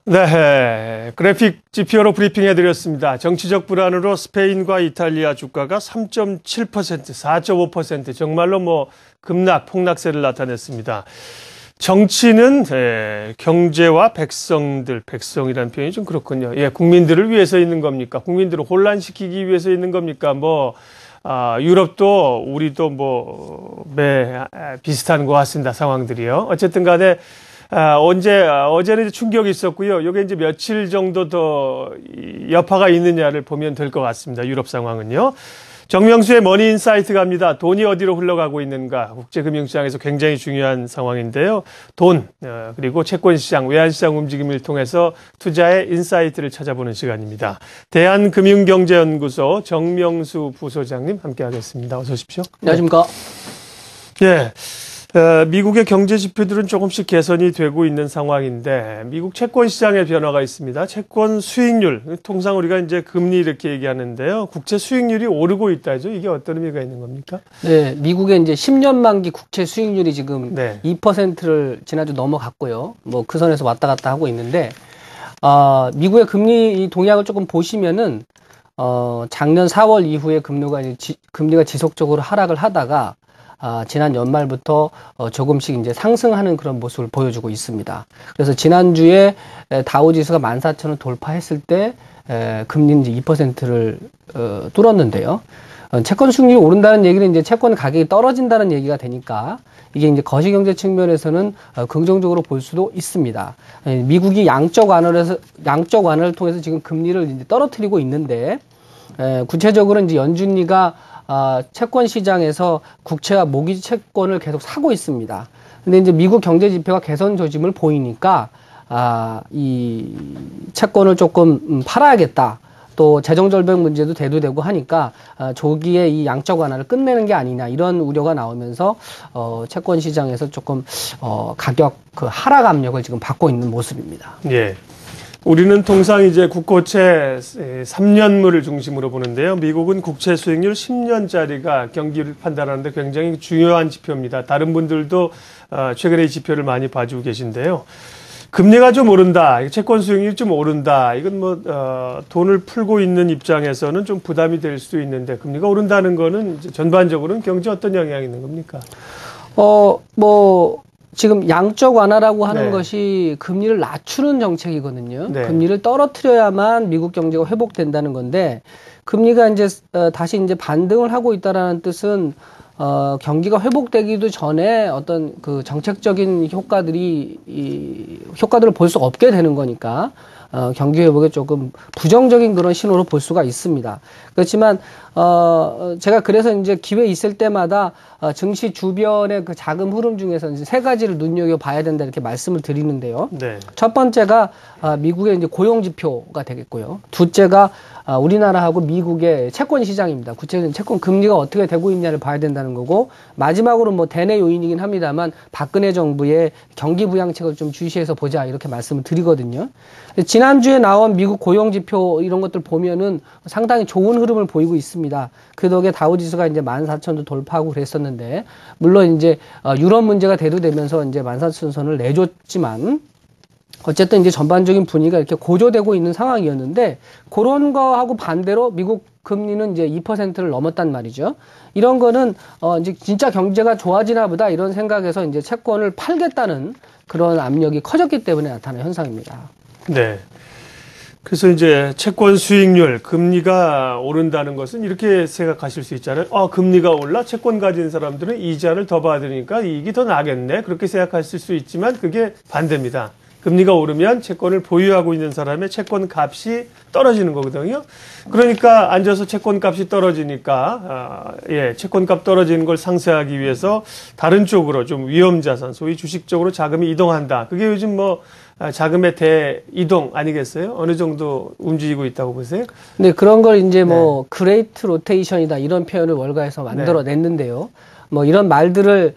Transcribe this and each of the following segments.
네, 그래픽 지표로 브리핑해드렸습니다. 정치적 불안으로 스페인과 이탈리아 주가가 3.7%, 4.5% 정말로 급락, 폭락세를 나타냈습니다. 정치는 경제와 백성이라는 표현이 좀 그렇군요. 예, 국민들을 위해서 있는 겁니까? 국민들을 혼란시키기 위해서 있는 겁니까? 유럽도 우리도 비슷한 것 같습니다. 상황들이요. 어쨌든 간에 어제는 이제 충격이 있었고요. 이게 이제 며칠 정도 더 여파가 있느냐를 보면 될 것 같습니다. 유럽 상황은요. 정명수의 머니인사이트 갑니다. 돈이 어디로 흘러가고 있는가. 국제금융시장에서 굉장히 중요한 상황인데요. 돈, 그리고 채권시장, 외환시장 움직임을 통해서 투자의 인사이트를 찾아보는 시간입니다. 대한금융경제연구소 정명수 부소장님 함께하겠습니다. 어서 오십시오. 안녕하십니까. 예. 미국의 경제 지표들은 조금씩 개선이 되고 있는 상황인데 미국 채권 시장의 변화가 있습니다. 채권 수익률, 통상 우리가 이제 금리 이렇게 얘기하는데요. 국채 수익률이 오르고 있다죠. 이게 어떤 의미가 있는 겁니까? 네, 미국의 이제 10년 만기 국채 수익률이 지금 2%를 지난주 넘어갔고요. 그 선에서 왔다 갔다 하고 있는데 미국의 금리 동향을 조금 보시면은 작년 4월 이후에 금리가 지속적으로 하락을 하다가 지난 연말부터 조금씩 이제 상승하는 그런 모습을 보여주고 있습니다. 그래서 지난주에 다우지수가 14,000을 돌파했을 때 금리는 이제 2%를 뚫었는데요. 채권 수익률이 오른다는 얘기는 이제 채권 가격이 떨어진다는 얘기가 되니까 이게 이제 거시경제 측면에서는 긍정적으로 볼 수도 있습니다. 미국이 양적 완화를 통해서 지금 금리를 이제 떨어뜨리고 있는데 구체적으로 이제 연준리가 채권 시장에서 국채와 모기 채권을 계속 사고 있습니다. 근데 이제 미국 경제 지표가 개선 조짐을 보이니까 이 채권을 조금 팔아야겠다. 또 재정 절벽 문제도 대두되고 하니까 조기에 이 양적 완화를 끝내는 게 아니냐 이런 우려가 나오면서 채권 시장에서 조금 가격 하락 압력을 지금 받고 있는 모습입니다. 예. 우리는 통상 이제 국고채 3년물을 중심으로 보는데요. 미국은 국채 수익률 10년짜리가 경기를 판단하는데 굉장히 중요한 지표입니다. 다른 분들도 최근에 이 지표를 많이 봐주고 계신데요. 금리가 좀 오른다. 채권 수익률이 좀 오른다. 이건 돈을 풀고 있는 입장에서는 좀 부담이 될 수도 있는데 금리가 오른다는 거는 이제 전반적으로는 경제에 어떤 영향이 있는 겁니까? 지금 양적 완화라고 하는 것이 금리를 낮추는 정책이거든요. 네. 금리를 떨어뜨려야만 미국 경제가 회복된다는 건데 금리가 이제 다시 이제 반등을 하고 있다라는 뜻은 경기가 회복되기도 전에 어떤 그 정책적인 효과들을 볼 수 없게 되는 거니까 경기 회복에 조금 부정적인 그런 신호로 볼 수가 있습니다. 그렇지만 제가 그래서 이제 기회 있을 때마다 증시 주변의 그 자금 흐름 중에서 이제 세 가지를 눈여겨 봐야 된다 이렇게 말씀을 드리는데요. 네. 첫 번째가 미국의 이제 고용 지표가 되겠고요. 둘째가 우리나라하고 미국의 채권 시장입니다. 구체적인 채권 금리가 어떻게 되고 있냐를 봐야 된다는 거고 마지막으로 대내 요인이긴 합니다만 박근혜 정부의 경기 부양책을 좀 주시해서 보자 이렇게 말씀을 드리거든요. 지난주에 나온 미국 고용 지표 이런 것들 보면은 상당히 좋은 흐름을 보이고 있습니다. 그 덕에 다우지수가 이제 14,000도 돌파하고 그랬었는데 물론 이제 유럽 문제가 대두되면서 이제 14,000선을 내줬지만 어쨌든 이제 전반적인 분위기가 이렇게 고조되고 있는 상황이었는데 그런 거하고 반대로 미국 금리는 이제 2%를 넘었단 말이죠. 이런 거는 이제 진짜 경제가 좋아지나 보다 이런 생각에서 이제 채권을 팔겠다는 그런 압력이 커졌기 때문에 나타나는 현상입니다. 네. 그래서 이제 채권 수익률, 금리가 오른다는 것은 이렇게 생각하실 수 있잖아요. 금리가 올라 채권 가진 사람들은 이자를 더 받으니까 이익이 더 나겠네. 그렇게 생각하실 수 있지만 그게 반대입니다. 금리가 오르면 채권을 보유하고 있는 사람의 채권 값이 떨어지는 거거든요. 그러니까 앉아서 채권 값이 떨어지니까, 채권 값 떨어지는 걸 상쇄하기 위해서 다른 쪽으로 좀 위험 자산, 소위 주식 쪽으로 자금이 이동한다. 그게 요즘 자금의 대이동 아니겠어요? 어느 정도 움직이고 있다고 보세요? 네, 그런 걸 이제 그레이트 로테이션이다 이런 표현을 월가에서 만들어냈는데요. 이런 말들을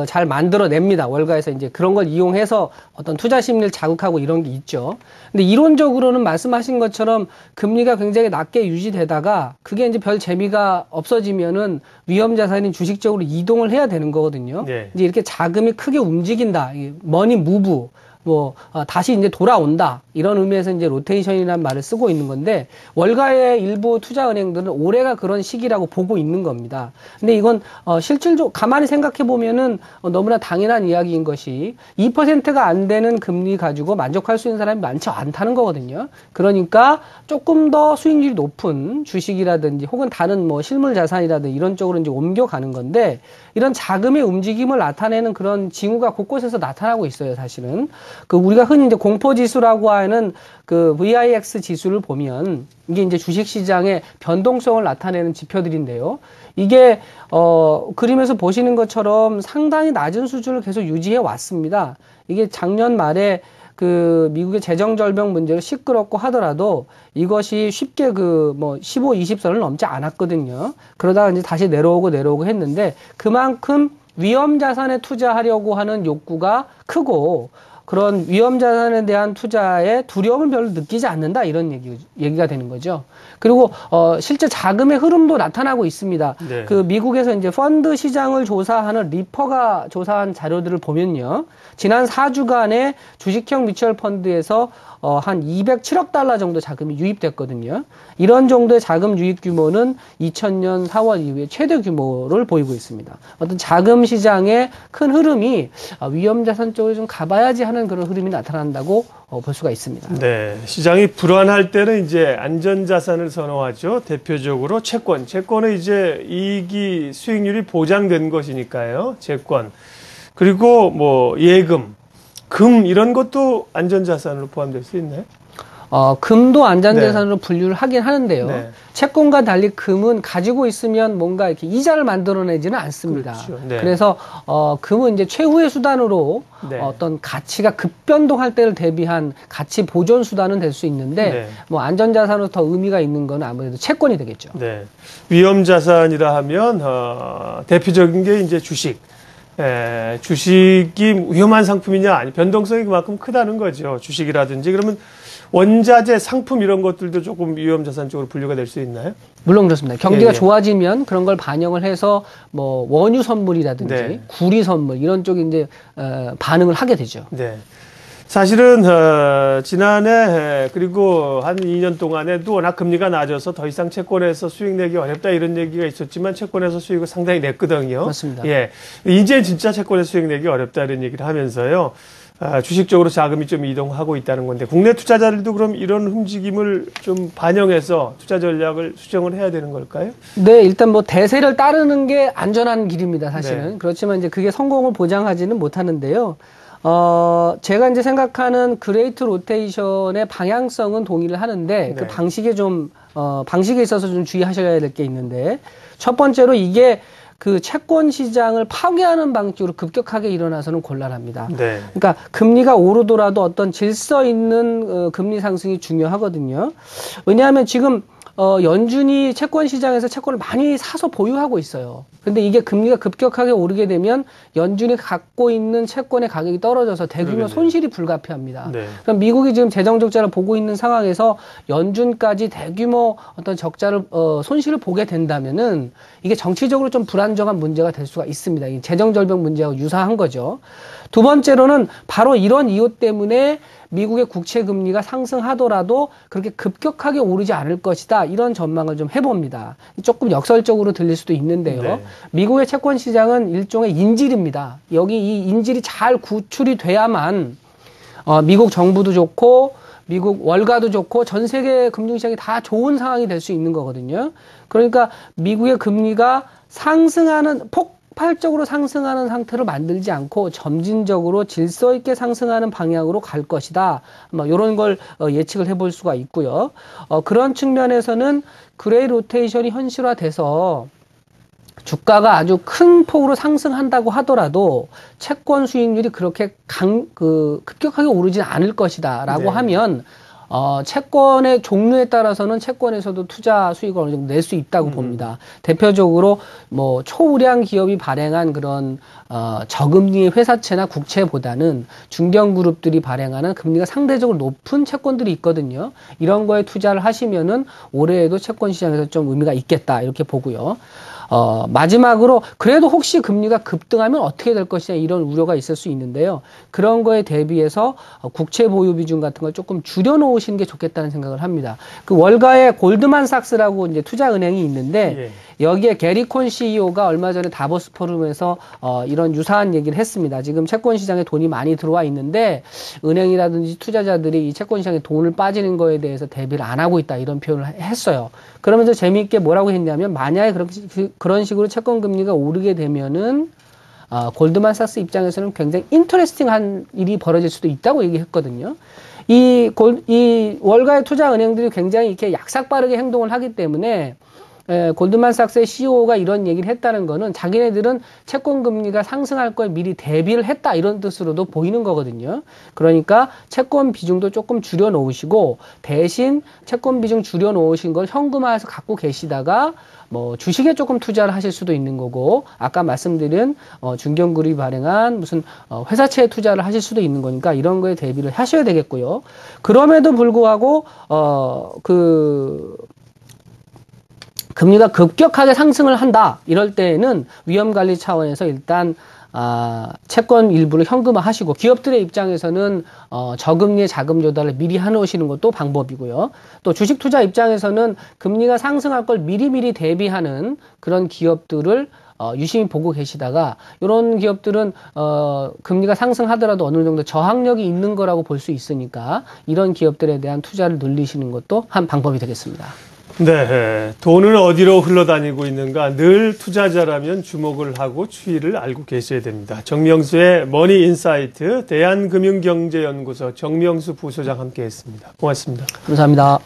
잘 만들어냅니다. 월가에서 이제 그런 걸 이용해서 어떤 투자 심리를 자극하고 이런 게 있죠. 근데 이론적으로는 말씀하신 것처럼 금리가 굉장히 낮게 유지되다가 그게 이제 별 재미가 없어지면은 위험 자산인 주식 쪽으로 이동을 해야 되는 거거든요. 네. 이제 이렇게 자금이 크게 움직인다. 머니 무브 다시 이제 돌아온다. 이런 의미에서 이제 로테이션이라는 말을 쓰고 있는 건데 월가의 일부 투자은행들은 올해가 그런 시기라고 보고 있는 겁니다. 근데 이건 실질적으로 가만히 생각해 보면은 너무나 당연한 이야기인 것이 2%가 안 되는 금리 가지고 만족할 수 있는 사람이 많지 않다는 거거든요. 그러니까 조금 더 수익률이 높은 주식이라든지 혹은 다른 뭐 실물 자산이라든지 이런 쪽으로 이제 옮겨가는 건데 이런 자금의 움직임을 나타내는 그런 징후가 곳곳에서 나타나고 있어요, 사실은. 우리가 흔히 이제 공포지수라고 하는 그 VIX 지수를 보면 이게 이제 주식시장의 변동성을 나타내는 지표들인데요. 이게, 그림에서 보시는 것처럼 상당히 낮은 수준을 계속 유지해 왔습니다. 이게 작년 말에 그 미국의 재정절벽 문제로 시끄럽고 하더라도 이것이 쉽게 15, 20선을 넘지 않았거든요. 그러다가 이제 다시 내려오고 했는데 그만큼 위험자산에 투자하려고 하는 욕구가 크고 그런 위험자산에 대한 투자에 두려움을 별로 느끼지 않는다 이런 얘기가 되는 거죠. 그리고 실제 자금의 흐름도 나타나고 있습니다. 네. 그 미국에서 이제 펀드 시장을 조사하는 리퍼가 조사한 자료들을 보면요. 지난 4주간의 주식형 뮤추얼 펀드에서 한 207억 달러 정도 자금이 유입됐거든요. 이런 정도의 자금 유입 규모는 2000년 4월 이후에 최대 규모를 보이고 있습니다. 어떤 자금 시장의 큰 흐름이 위험자산 쪽으로 좀 가봐야지 하는 그런 흐름이 나타난다고 볼 수가 있습니다. 네, 시장이 불안할 때는 이제 안전자산을 선호하죠. 대표적으로 채권. 채권은 이제 이익이 수익률이 보장된 것이니까요. 채권. 그리고 뭐 예금, 금 이런 것도 안전자산으로 포함될 수 있나요? 금도 안전자산으로 분류를 하긴 하는데요. 네. 채권과 달리 금은 가지고 있으면 뭔가 이렇게 이자를 만들어내지는 않습니다. 그렇죠. 네. 그래서 금은 이제 최후의 수단으로 네. 어떤 가치가 급변동할 때를 대비한 가치 보존 수단은 될 수 있는데 네. 뭐 안전자산으로 더 의미가 있는 건 아무래도 채권이 되겠죠. 네. 위험자산이라 하면 대표적인 게 이제 주식. 주식이 위험한 상품이냐 아니 변동성이 그만큼 크다는 거죠. 주식이라든지 그러면 원자재, 상품 이런 것들도 조금 위험자산 쪽으로 분류가 될 수 있나요? 물론 그렇습니다. 경기가 예. 좋아지면 그런 걸 반영을 해서 뭐 원유 선물이라든지 네. 구리 선물 이런 쪽에 이제 반응을 하게 되죠. 네. 사실은 지난해 그리고 한 2년 동안에도 워낙 금리가 낮아서 더 이상 채권에서 수익 내기 어렵다 이런 얘기가 있었지만 채권에서 수익을 상당히 냈거든요. 맞습니다. 예, 이제 진짜 채권에서 수익 내기 어렵다 이런 얘기를 하면서요. 주식 쪽으로 자금이 좀 이동하고 있다는 건데 국내 투자자들도 그럼 이런 움직임을 좀 반영해서 투자 전략을 수정을 해야 되는 걸까요? 네, 일단 뭐 대세를 따르는 게 안전한 길입니다, 사실은. 네. 그렇지만 이제 그게 성공을 보장하지는 못하는데요. 제가 이제 생각하는 그레이트 로테이션의 방향성은 동의를 하는데 네. 그 방식에 방식에 있어서 좀 주의하셔야 될 게 있는데 첫 번째로 이게 그 채권 시장을 파괴하는 방식으로 급격하게 일어나서는 곤란합니다. 네. 그러니까 금리가 오르더라도 어떤 질서 있는 금리 상승이 중요하거든요. 왜냐하면 지금 연준이 채권 시장에서 채권을 많이 사서 보유하고 있어요. 근데 이게 금리가 급격하게 오르게 되면 연준이 갖고 있는 채권의 가격이 떨어져서 대규모 그러겠네요. 손실이 불가피합니다. 네. 그럼 미국이 지금 재정 적자를 보고 있는 상황에서 연준까지 대규모 어떤 적자를 손실을 보게 된다면은 이게 정치적으로 좀 불안정한 문제가 될 수가 있습니다. 이 재정 절벽 문제하고 유사한 거죠. 두 번째로는 바로 이런 이유 때문에 미국의 국채 금리가 상승하더라도 그렇게 급격하게 오르지 않을 것이다. 이런 전망을 좀 해봅니다. 조금 역설적으로 들릴 수도 있는데요. 네. 미국의 채권 시장은 일종의 인질입니다. 여기 이 인질이 잘 구출이 돼야만 미국 정부도 좋고 미국 월가도 좋고 전 세계 금융시장이 다 좋은 상황이 될 수 있는 거거든요. 그러니까 미국의 금리가 상승하는 폭발적으로 상승하는 상태로 만들지 않고 점진적으로 질서 있게 상승하는 방향으로 갈 것이다. 뭐 이런 걸 예측을 해볼 수가 있고요. 그런 측면에서는 그레이 로테이션이 현실화돼서 주가가 아주 큰 폭으로 상승한다고 하더라도 채권 수익률이 그렇게 급격하게 오르지 않을 것이다라고 네. 하면 채권의 종류에 따라서는 채권에서도 투자 수익을 어느 정도 낼 수 있다고 봅니다. 대표적으로 뭐 초우량 기업이 발행한 그런 저금리의 회사채나 국채보다는 중견 그룹들이 발행하는 금리가 상대적으로 높은 채권들이 있거든요. 이런 거에 투자를 하시면은 올해에도 채권 시장에서 좀 의미가 있겠다 이렇게 보고요. 마지막으로 그래도 혹시 금리가 급등하면 어떻게 될 것이냐 이런 우려가 있을 수 있는데요. 그런 거에 대비해서 국채 보유 비중 같은 걸 조금 줄여놓으시는 게 좋겠다는 생각을 합니다. 그 월가에 골드만삭스라고 이제 투자은행이 있는데 여기에 게리 콘 CEO가 얼마 전에 다보스 포럼에서 이런 유사한 얘기를 했습니다. 지금 채권 시장에 돈이 많이 들어와 있는데 은행이라든지 투자자들이 이 채권 시장에 돈을 빠지는 거에 대해서 대비를 안 하고 있다 이런 표현을 했어요. 그러면서 재미있게 뭐라고 했냐면 만약에 그런 식으로 채권 금리가 오르게 되면은 골드만삭스 입장에서는 굉장히 인터레스팅한 일이 벌어질 수도 있다고 얘기했거든요. 이 월가의 투자 은행들이 굉장히 이렇게 약삭빠르게 행동을 하기 때문에 골드만삭스의 CEO가 이런 얘기를 했다는 거는 자기네들은 채권 금리가 상승할 걸 미리 대비를 했다 이런 뜻으로도 보이는 거거든요. 그러니까 채권 비중도 조금 줄여 놓으시고 대신 채권 비중 줄여 놓으신 걸 현금화해서 갖고 계시다가 뭐 주식에 조금 투자를 하실 수도 있는 거고 아까 말씀드린 중견그룹이 발행한 무슨 회사채에 투자를 하실 수도 있는 거니까 이런 거에 대비를 하셔야 되겠고요. 그럼에도 불구하고 금리가 급격하게 상승을 한다 이럴 때에는 위험관리 차원에서 일단 채권 일부를 현금화하시고 기업들의 입장에서는 저금리의 자금 조달을 미리 해놓으시는 것도 방법이고요. 또 주식 투자 입장에서는 금리가 상승할 걸 미리미리 대비하는 그런 기업들을 유심히 보고 계시다가 이런 기업들은 금리가 상승하더라도 어느 정도 저항력이 있는 거라고 볼 수 있으니까 이런 기업들에 대한 투자를 늘리시는 것도 한 방법이 되겠습니다. 네, 돈은 어디로 흘러다니고 있는가 늘 투자자라면 주목을 하고 추이를 알고 계셔야 됩니다. 정명수의 머니인사이트 대한금융경제연구소 정명수 부소장 함께했습니다. 고맙습니다. 감사합니다.